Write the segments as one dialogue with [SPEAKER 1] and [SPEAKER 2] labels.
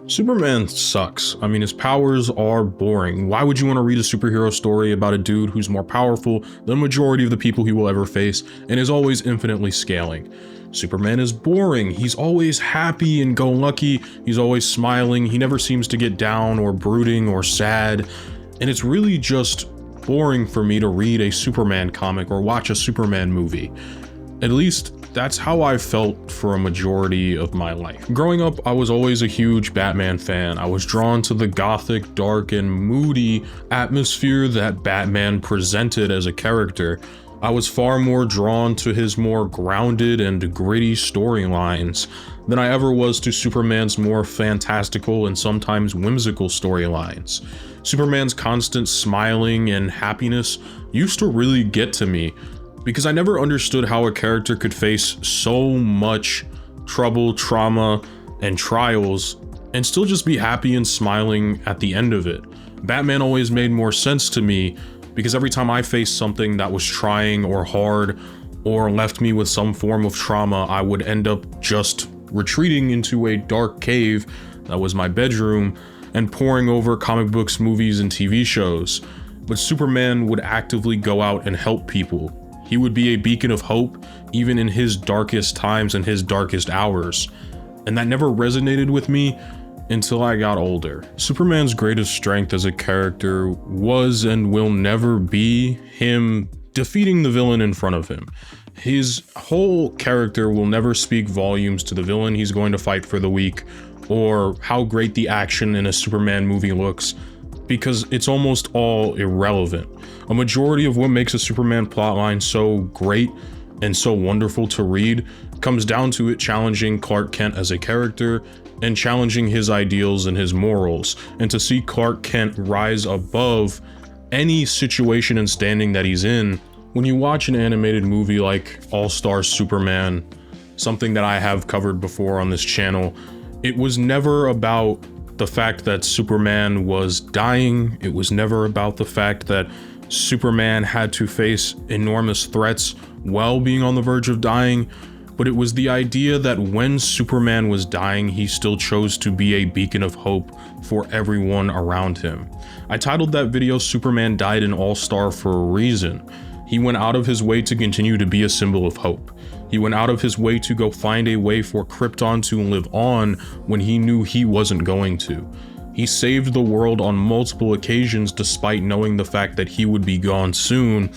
[SPEAKER 1] Superman sucks. I mean, his powers are boring. Why would you want to read a superhero story about a dude who's more powerful than the majority of the people he will ever face and is always infinitely scaling? Superman is boring. He's always happy and go lucky. He's always smiling. He never seems to get down or brooding or sad. And it's really just boring for me to read a Superman comic or watch a Superman movie. At least that's how I felt for a majority of my life. Growing up, I was always a huge Batman fan. I was drawn to the gothic, dark, and moody atmosphere that Batman presented as a character. I was far more drawn to his more grounded and gritty storylines than I ever was to Superman's more fantastical and sometimes whimsical storylines. Superman's constant smiling and happiness used to really get to me, because I never understood how a character could face so much trouble, trauma, and trials and still just be happy and smiling at the end of it. Batman always made more sense to me because every time I faced something that was trying or hard or left me with some form of trauma, I would end up just retreating into a dark cave that was my bedroom and poring over comic books, movies, and TV shows. But Superman would actively go out and help people. He would be a beacon of hope even in his darkest times and his darkest hours. And that never resonated with me until I got older. Superman's greatest strength as a character was and will never be him defeating the villain in front of him. His whole character will never speak volumes to the villain he's going to fight for the week, or how great the action in a Superman movie looks, because it's almost all irrelevant. A majority of what makes a Superman plotline so great and so wonderful to read comes down to it challenging Clark Kent as a character and challenging his ideals and his morals, and to see Clark Kent rise above any situation and standing that he's in. When you watch an animated movie like All-Star Superman, something that I have covered before on this channel, it was never about the fact that Superman was dying. It was never about the fact that Superman had to face enormous threats while being on the verge of dying, but it was the idea that when Superman was dying, he still chose to be a beacon of hope for everyone around him. I titled that video "Superman Died an All-Star" for a reason. He went out of his way to continue to be a symbol of hope. He went out of his way to go find a way for Krypton to live on when he knew he wasn't going to. He saved the world on multiple occasions despite knowing the fact that he would be gone soon,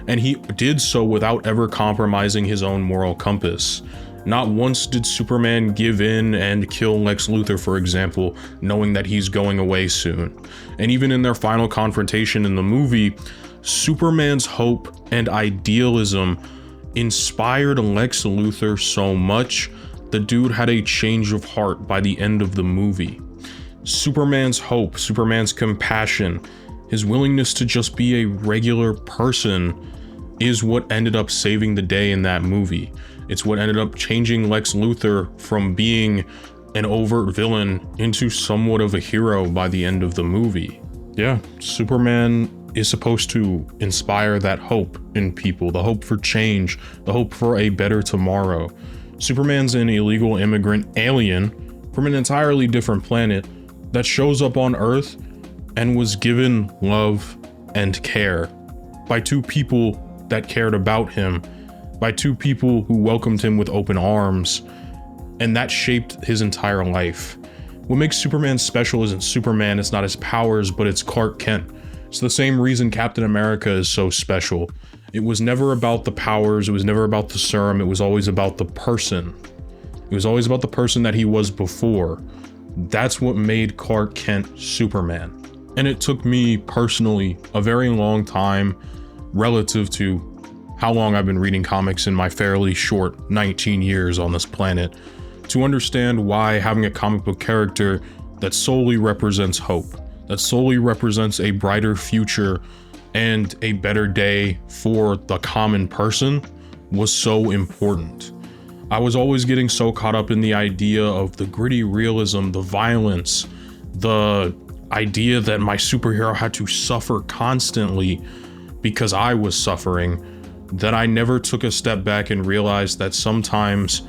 [SPEAKER 1] and he did so without ever compromising his own moral compass. Not once did Superman give in and kill Lex Luthor, for example, knowing that he's going away soon. And even in their final confrontation in the movie, Superman's hope and idealism inspired Lex Luthor so much, the dude had a change of heart by the end of the movie. Superman's hope, Superman's compassion, his willingness to just be a regular person is what ended up saving the day in that movie. It's what ended up changing Lex Luthor from being an overt villain into somewhat of a hero by the end of the movie. Yeah, Superman is supposed to inspire that hope in people, the hope for change, the hope for a better tomorrow. Superman's an illegal immigrant alien from an entirely different planet that shows up on Earth and was given love and care by two people that cared about him, by two people who welcomed him with open arms, and that shaped his entire life. What makes Superman special isn't Superman, it's not his powers, but it's Clark Kent. It's the same reason Captain America is so special. It was never about the powers, it was never about the serum, it was always about the person. It was always about the person that he was before. That's what made Clark Kent Superman. And it took me personally a very long time, relative to how long I've been reading comics in my fairly short 19 years on this planet, to understand why having a comic book character that solely represents hope, that solely represents a brighter future and a better day for the common person was so important. I was always getting so caught up in the idea of the gritty realism, the violence, the idea that my superhero had to suffer constantly because I was suffering, that I never took a step back and realized that sometimes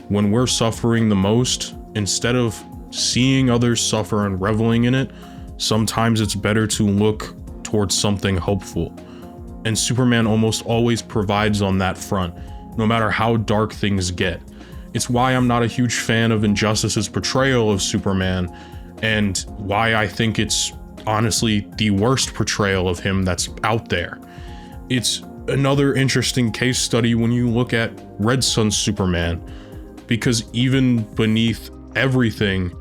[SPEAKER 1] when we're suffering the most, instead of seeing others suffer and reveling in it, sometimes it's better to look towards something hopeful. And Superman almost always provides on that front, no matter how dark things get. It's why I'm not a huge fan of Injustice's portrayal of Superman, and why I think it's honestly the worst portrayal of him that's out there. It's another interesting case study when you look at Red Son's Superman, because even beneath everything,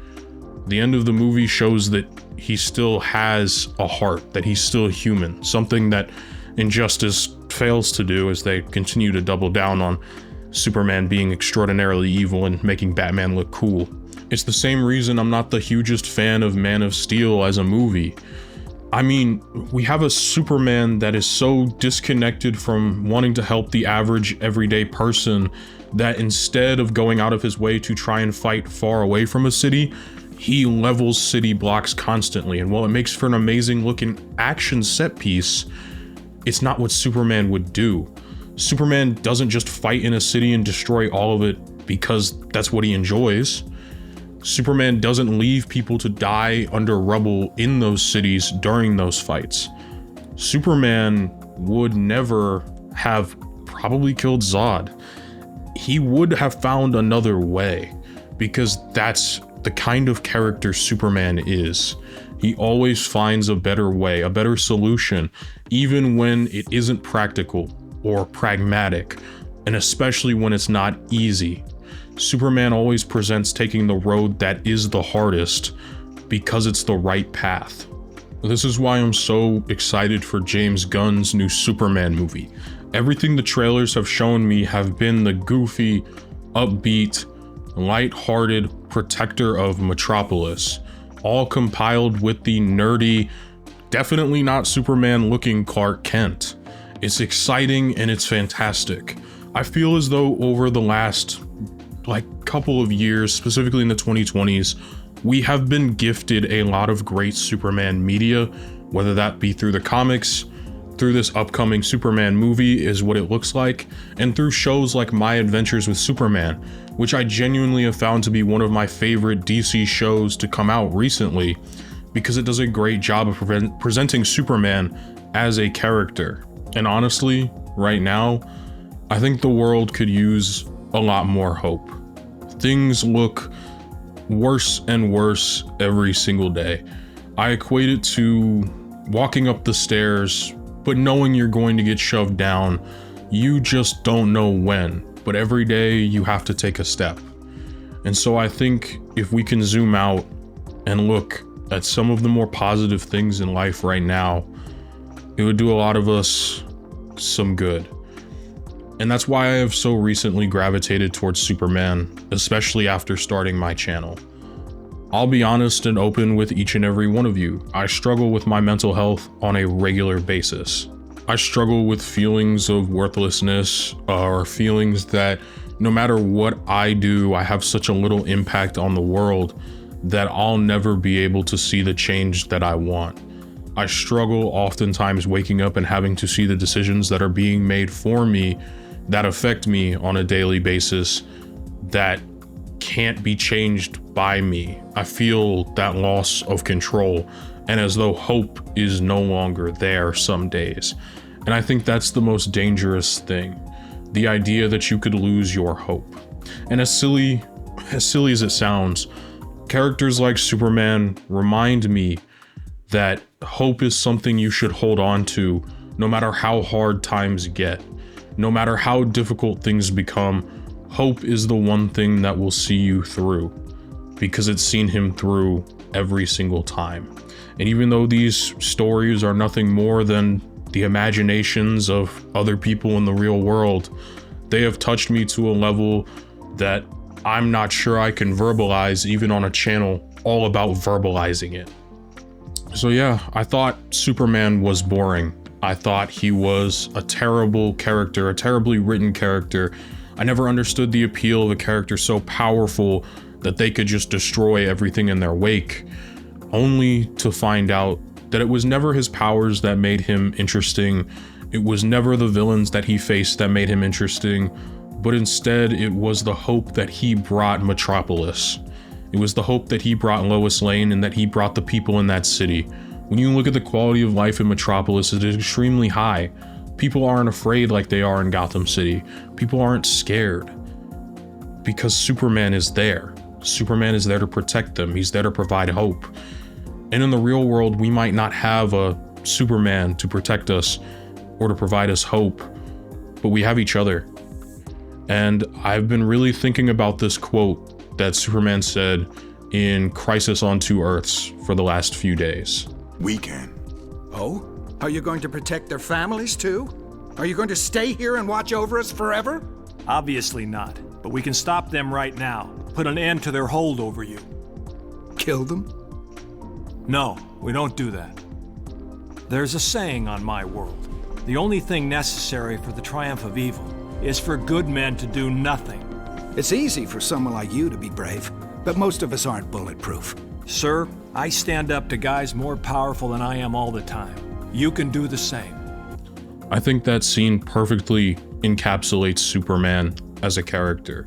[SPEAKER 1] the end of the movie shows that he still has a heart, that he's still human, something that Injustice fails to do as they continue to double down on Superman being extraordinarily evil and making Batman look cool. It's the same reason I'm not the hugest fan of Man of Steel as a movie. I mean, we have a Superman that is so disconnected from wanting to help the average everyday person that instead of going out of his way to try and fight far away from a city, he levels city blocks constantly. And while it makes for an amazing looking action set piece, it's not what Superman would do. Superman doesn't just fight in a city and destroy all of it because that's what he enjoys. Superman doesn't leave people to die under rubble in those cities during those fights. Superman would never have probably killed Zod. He would have found another way, because that's the kind of character Superman is. He always finds a better way, a better solution, even when it isn't practical or pragmatic, and especially when it's not easy. Superman always presents taking the road that is the hardest because it's the right path. This is why I'm so excited for James Gunn's new Superman movie. Everything the trailers have shown me have been the goofy, upbeat, light-hearted protector of Metropolis, all compiled with the nerdy, definitely not Superman-looking Clark Kent. It's exciting and it's fantastic. I feel as though over the last couple of years, specifically in the 2020s, we have been gifted a lot of great Superman media, whether that be through the comics, through this upcoming Superman movie is what it looks like, and through shows like My Adventures with Superman, which I genuinely have found to be one of my favorite DC shows to come out recently, because it does a great job of presenting Superman as a character. And honestly, right now, I think the world could use a lot more hope. Things look worse and worse every single day. I equate it to walking up the stairs, but knowing you're going to get shoved down. You just don't know when, but every day you have to take a step. And so I think if we can zoom out and look at some of the more positive things in life right now, it would do a lot of us some good. And that's why I have so recently gravitated towards Superman, especially after starting my channel. I'll be honest and open with each and every one of you. I struggle with my mental health on a regular basis. I struggle with feelings of worthlessness, or feelings that no matter what I do, I have such a little impact on the world that I'll never be able to see the change that I want. I struggle oftentimes waking up and having to see the decisions that are being made for me that affect me on a daily basis that can't be changed by me. I feel that loss of control, and as though hope is no longer there some days. And I think that's the most dangerous thing, the idea that you could lose your hope. And as silly as it sounds, characters like Superman remind me that hope is something you should hold on to no matter how hard times get. No matter how difficult things become, hope is the one thing that will see you through, because it's seen him through every single time. And even though these stories are nothing more than the imaginations of other people in the real world, they have touched me to a level that I'm not sure I can verbalize, even on a channel all about verbalizing it. So yeah, I thought Superman was boring. I thought he was a terrible character, a terribly written character. I never understood the appeal of a character so powerful that they could just destroy everything in their wake, only to find out that it was never his powers that made him interesting. It was never the villains that he faced that made him interesting, but instead it was the hope that he brought Metropolis. It was the hope that he brought Lois Lane and that he brought the people in that city. When you look at the quality of life in Metropolis, it is extremely high. People aren't afraid like they are in Gotham City. People aren't scared because Superman is there. Superman is there to protect them. He's there to provide hope. And in the real world, we might not have a Superman to protect us or to provide us hope, but we have each other. And I've been really thinking about this quote that Superman said in Crisis on Two Earths for the last few days.
[SPEAKER 2] We can.
[SPEAKER 3] Oh? Are you going to protect their families too? Are you going to stay here and watch over us forever?
[SPEAKER 4] Obviously not, but we can stop them right now. Put an end to their hold over you.
[SPEAKER 3] Kill them?
[SPEAKER 4] No, we don't do that. There's a saying on my world. The only thing necessary for the triumph of evil is for good men to do nothing.
[SPEAKER 3] It's easy for someone like you to be brave, but most of us aren't bulletproof.
[SPEAKER 4] Sir, I stand up to guys more powerful than I am all the time. You can do the same.
[SPEAKER 1] I think that scene perfectly encapsulates Superman as a character.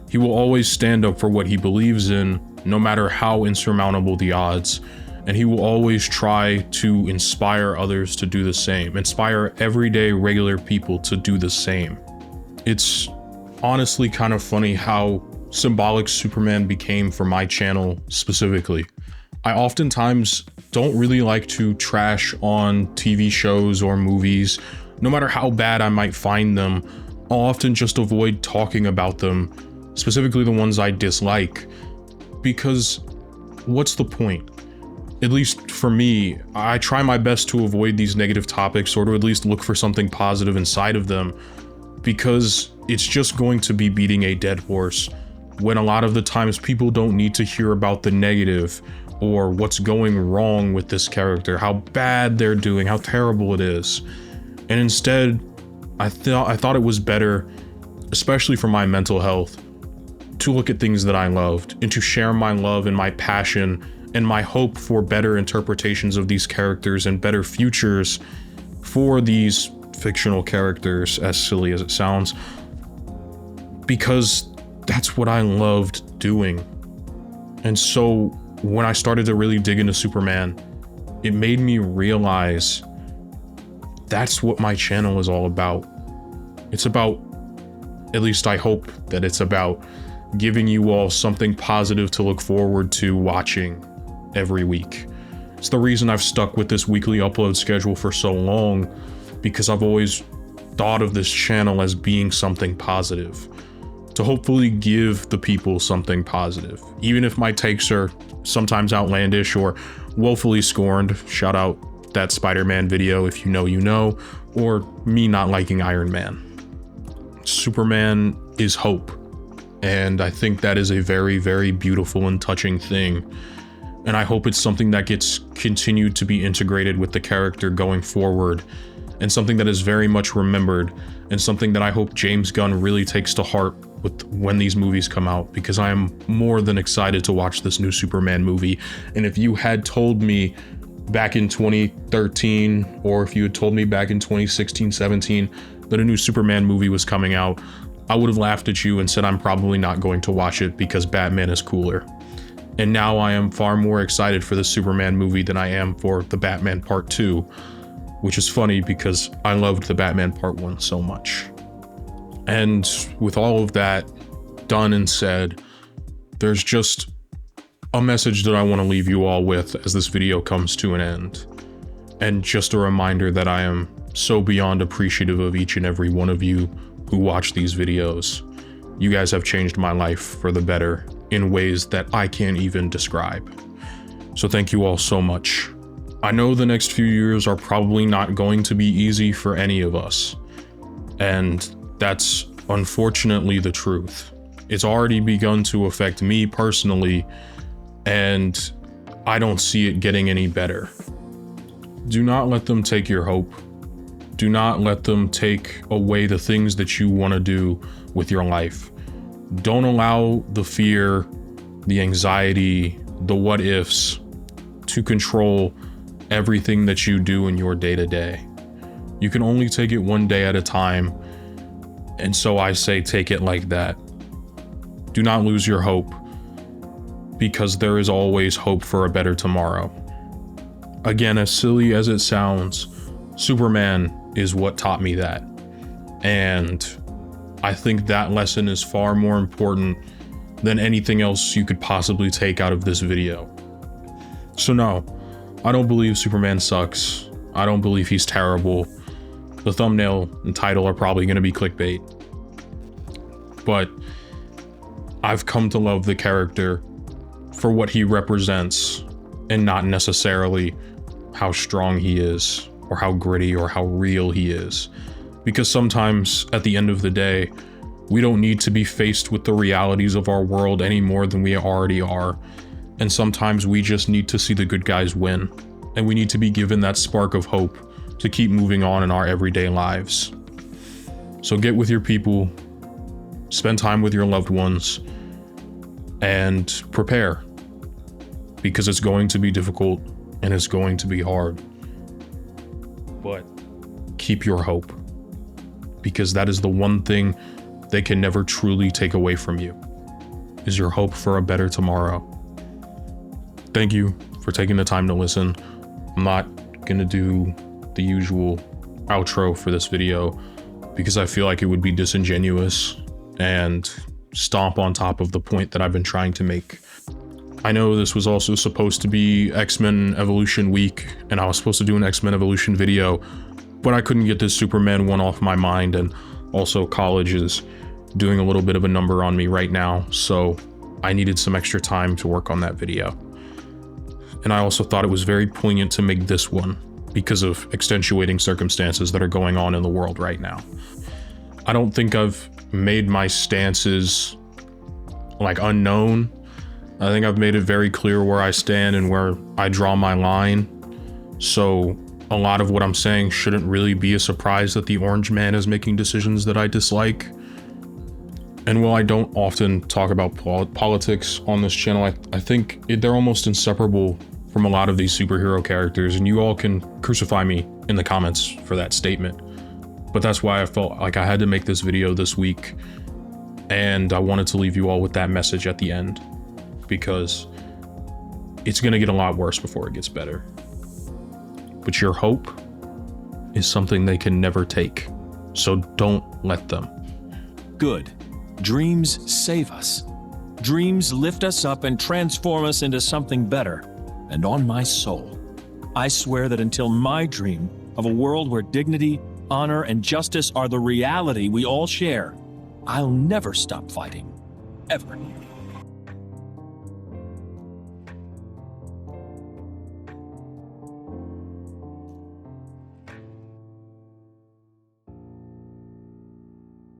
[SPEAKER 1] He will always stand up for what he believes in, no matter how insurmountable the odds, and he will always try to inspire others to do the same, inspire everyday regular people to do the same. It's honestly kind of funny how symbolic Superman became for my channel specifically. I oftentimes don't really like to trash on TV shows or movies. No matter how bad I might find them, I'll often just avoid talking about them, specifically the ones I dislike, because what's the point? At least for me, I try my best to avoid these negative topics or to at least look for something positive inside of them, because it's just going to be beating a dead horse when a lot of the times people don't need to hear about the negative or what's going wrong with this character, how bad they're doing, how terrible it is. And instead, I thought it was better, especially for my mental health, to look at things that I loved and to share my love and my passion and my hope for better interpretations of these characters and better futures for these fictional characters, as silly as it sounds, because that's what I loved doing. And so when I started to really dig into Superman, it made me realize that's what my channel is all about. It's about, at least I hope that it's about, giving you all something positive to look forward to watching every week. It's the reason I've stuck with this weekly upload schedule for so long, because I've always thought of this channel as being something positive, to hopefully give the people something positive. Even if my takes are sometimes outlandish or woefully scorned, shout out that Spider-Man video if you know you know, or me not liking Iron Man. Superman is hope, and I think that is a very, very beautiful and touching thing. And I hope it's something that gets continued to be integrated with the character going forward, and something that is very much remembered, and something that I hope James Gunn really takes to heart with when these movies come out, because I am more than excited to watch this new Superman movie. And if you had told me back in 2013, or if you had told me back in 2016, 17, that a new Superman movie was coming out, I would have laughed at you and said I'm probably not going to watch it because Batman is cooler. And now I am far more excited for the Superman movie than I am for the Batman Part 2, which is funny because I loved the Batman Part 1 so much. And with all of that done and said, there's just a message that I want to leave you all with as this video comes to an end. And just a reminder that I am so beyond appreciative of each and every one of you who watch these videos. You guys have changed my life for the better in ways that I can't even describe. So thank you all so much. I know the next few years are probably not going to be easy for any of us, and that's unfortunately the truth. It's already begun to affect me personally, and I don't see it getting any better. Do not let them take your hope. Do not let them take away the things that you want to do with your life. Don't allow the fear, the anxiety, the what ifs to control everything that you do in your day-to-day. You can only take it one day at a time, and so I say take it like that. Do not lose your hope. because there is always hope for a better tomorrow. Again, as silly as it sounds, Superman is what taught me that. And I think that lesson is far more important than anything else you could possibly take out of this video. So no, I don't believe Superman sucks. I don't believe he's terrible. The thumbnail and title are probably going to be clickbait. But I've come to love the character for what he represents and not necessarily how strong he is or how gritty or how real he is. Because sometimes at the end of the day, we don't need to be faced with the realities of our world any more than we already are. And sometimes we just need to see the good guys win. And we need to be given that spark of hope to keep moving on in our everyday lives. So get with your people, spend time with your loved ones, and prepare. Because it's going to be difficult and it's going to be hard. But keep your hope. Because that is the one thing they can never truly take away from you, is your hope for a better tomorrow. Thank you for taking the time to listen. I'm not gonna do the usual outro for this video because I feel like it would be disingenuous and stomp on top of the point that I've been trying to make. I know this was also supposed to be X-Men Evolution week, and I was supposed to do an X-Men Evolution video, but I couldn't get this Superman one off my mind, and also college is doing a little bit of a number on me right now, so I needed some extra time to work on that video. And I also thought it was very poignant to make this one because of extenuating circumstances that are going on in the world right now. I don't think I've made my stances like unknown. I think I've made it very clear where I stand and where I draw my line. So a lot of what I'm saying shouldn't really be a surprise that the Orange Man is making decisions that I dislike. And while I don't often talk about politics on this channel, I think they're almost inseparable from a lot of these superhero characters, and you all can crucify me in the comments for that statement. But that's why I felt like I had to make this video this week, and I wanted to leave you all with that message at the end, because it's gonna get a lot worse before it gets better. But your hope is something they can never take, so don't let them.
[SPEAKER 2] Good. Dreams save us. Dreams lift us up and transform us into something better. And on my soul, I swear that until my dream of a world where dignity, honor, and justice are the reality we all share, I'll never stop fighting. Ever.